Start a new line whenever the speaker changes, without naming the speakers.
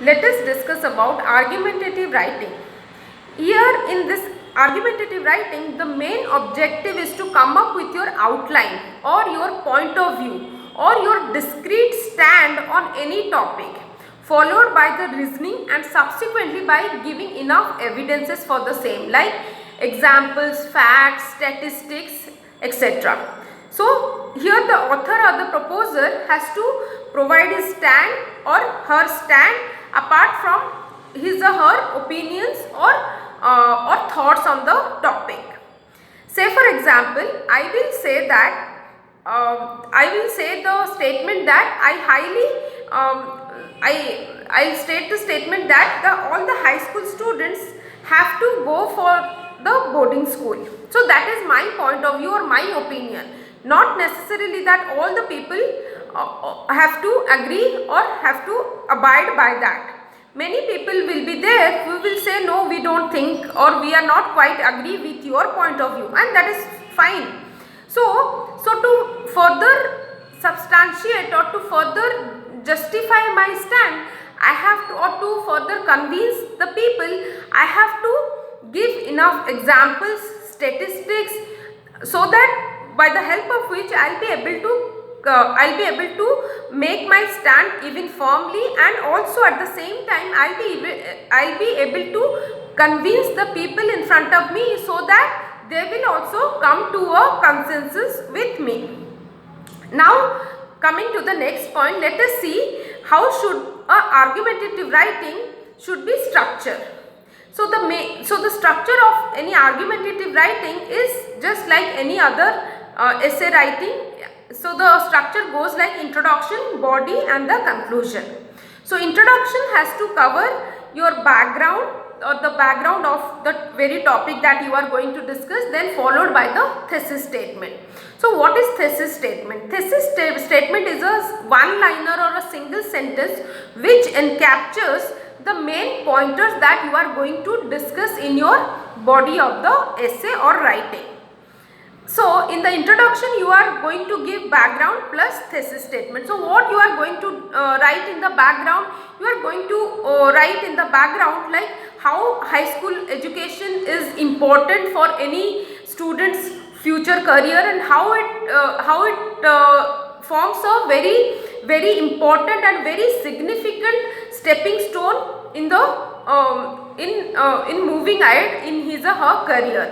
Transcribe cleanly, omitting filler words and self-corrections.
Let us discuss about argumentative writing. Here in this argumentative writing, the main objective is to come up with your outline or your point of view or your discrete stand on any topic, followed by the reasoning and subsequently by giving enough evidences for the same, like examples, facts, statistics, etc. So here the author or the proposer has to provide his stand or her stand apart from his or her opinions or thoughts on the topic. Say for example, I will say the statement that I'll state the statement that all the high school students have to go for the boarding school. So that is my point of view or my opinion. Not necessarily that all the people have to agree or have to abide by that. Many people will be there who will say no, we don't think or we are not quite agree with your point of view, and that is fine. So to further substantiate or to further justify my stand, I have to, or to further convince the people, I have to give enough examples, statistics, so that by the help of which I'll be able to make my stand even firmly, and also at the same time I'll be able to convince the people in front of me so that they will also come to a consensus with me. Now coming to the next point, let us see how should argumentative writing should be structured. So the structure of any argumentative writing is just like any other essay writing. So the structure goes like introduction, body and the conclusion. So introduction has to cover your background or the background of the very topic that you are going to discuss, then followed by the thesis statement. So what is thesis statement? Thesis statement is a one-liner or a single sentence which encaptures the main pointers that you are going to discuss in your body of the essay or writing. So in the introduction you are going to give background plus thesis statement. So what you are going to write in the background? You are going to write in the background like how high school education is important for any student's future career, and how it forms a very important and very significant stepping stone in the in moving ahead in his or her career.